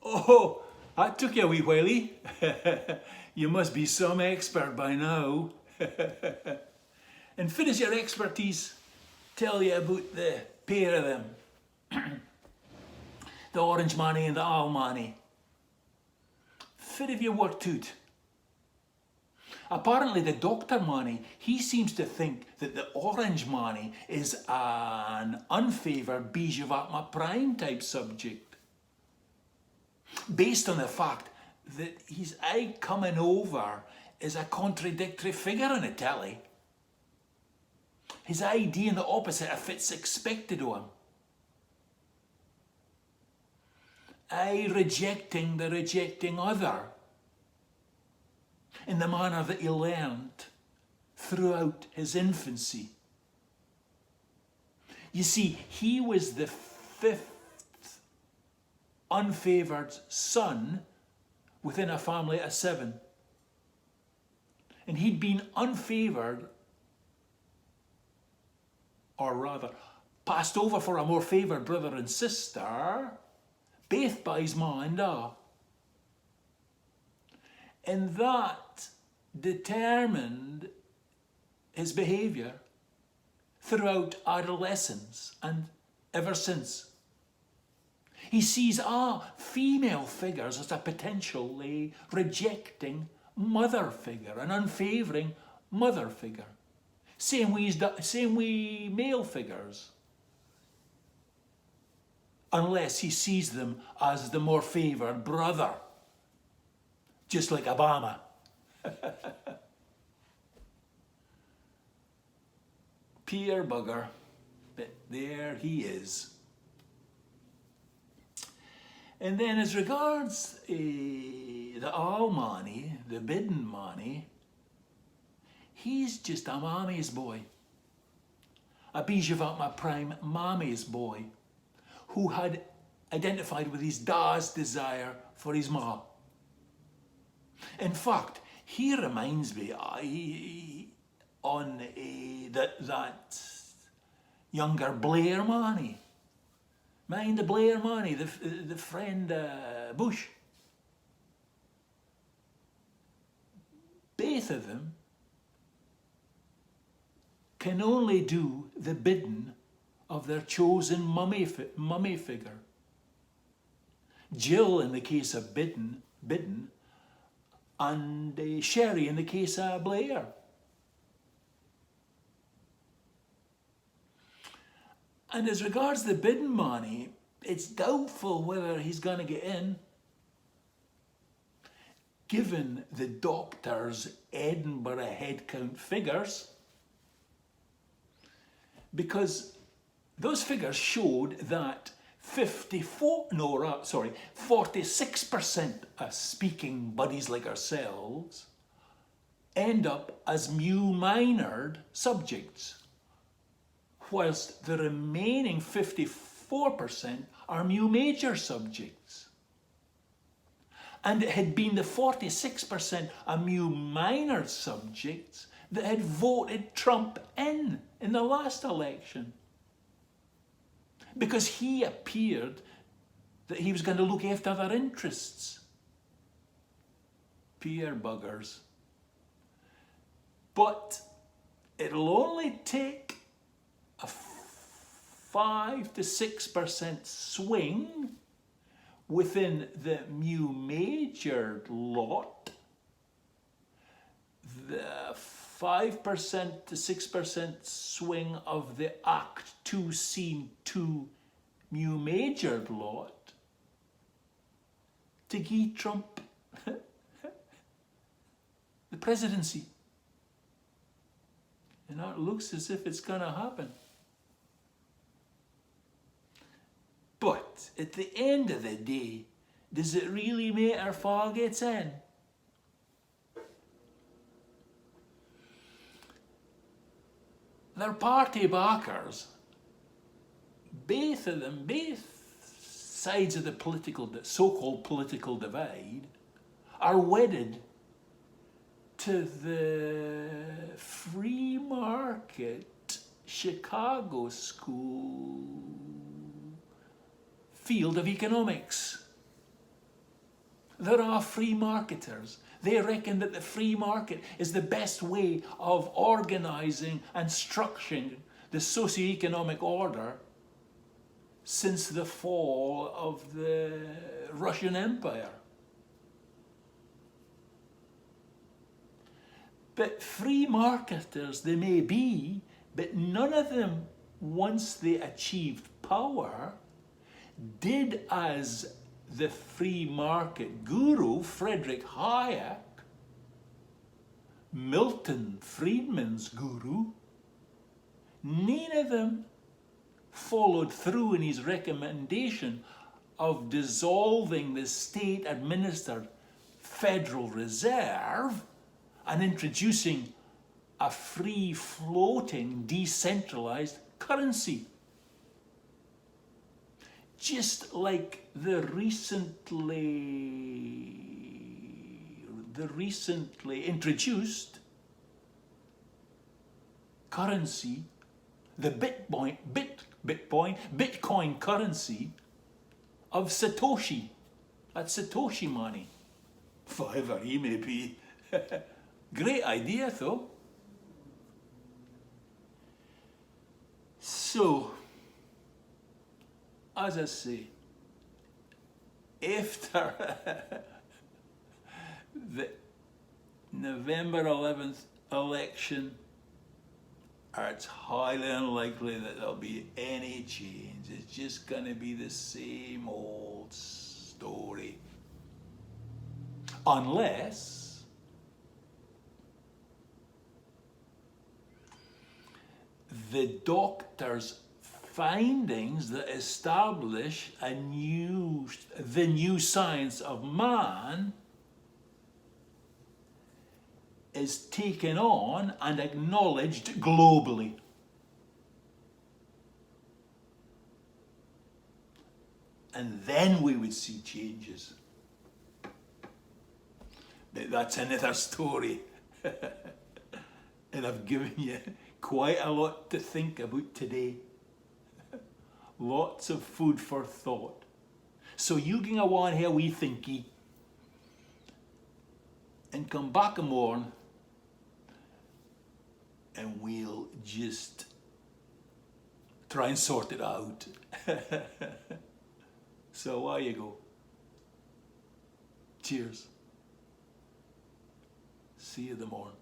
Oh, that took you a wee whiley. You must be some expert by now. And fit as your expertise, tell you about the pair of them. The orange money and the owl money. Fit if you worked out. Apparently the doctor money, he seems to think that the orange money is an unfavoured Bijavatma prime type subject. Based on the fact that he's coming over as a contradictory figure in a telly. His idea and the opposite of fit's expected of him. Rejecting the rejecting other in the manner that he learned throughout his infancy. You see, he was the fifth unfavoured son within a family of 7. And he'd been unfavoured, or rather passed over for a more favoured brother and sister, both by his ma and da. And that determined his behaviour throughout adolescence and ever since. He sees female figures as a potentially rejecting mother figure, an unfavouring mother figure. Same way male figures. Unless he sees them as the more favoured brother. Just like Obama. Peer bugger. But there he is. And then as regards the Almani, the Bidden Mani, he's just a mommy's boy. A Bijavatma prime mommy's boy who had identified with his da's desire for his ma. In fact, he reminds me on that younger Blair Manny. Mind the Blair Manny, the friend Bush. Both of them can only do the bidding of their chosen mummy figure. Jill in the case of Bidden, and Sherry in the case of Blair. And as regards the Bidden money, it's doubtful whether he's going to get in, given the doctor's Edinburgh headcount figures, because those figures showed that 46% of speaking buddies like ourselves end up as mu minored subjects, whilst the remaining 54% are mu major subjects. And it had been the 46% of mu minor subjects that had voted Trump in the last election. Because he appeared that he was going to look after their interests. Peer buggers. But it'll only take a 5 to 6% swing within the mu majored lot. The 5% to 6% swing of the Act 2 Scene 2 mu majored lot to give Trump the presidency. And now it looks as if it's going to happen. But at the end of the day, does it really matter who gets in? Their party backers, both of them, both sides of the so-called political divide, are wedded to the free market Chicago school field of economics. There are free marketers. They reckon that the free market is the best way of organising and structuring the socio-economic order since the fall of the Russian Empire. But free marketers they may be, but none of them, once they achieved power, did as the free market guru Friedrich Hayek, Milton Friedman's guru. None of them followed through in his recommendation of dissolving the state-administered Federal Reserve and introducing a free-floating, decentralized currency. Just like the recently introduced currency, the Bitcoin currency of Satoshi. That's Satoshi money. Whatever he may be. Great idea though. So, as I say, after the November 11th election, it's highly unlikely that there'll be any change. It's just going to be the same old story. Unless the doctor's findings that establish the new science of man is taken on and acknowledged globally. And then we would see changes. But that's another story. And I've given you quite a lot to think about today. Lots of food for thought. So you can go on here wee thinky and come back and morn and we'll just try and sort it out. So there you go. Cheers. See you in the morning.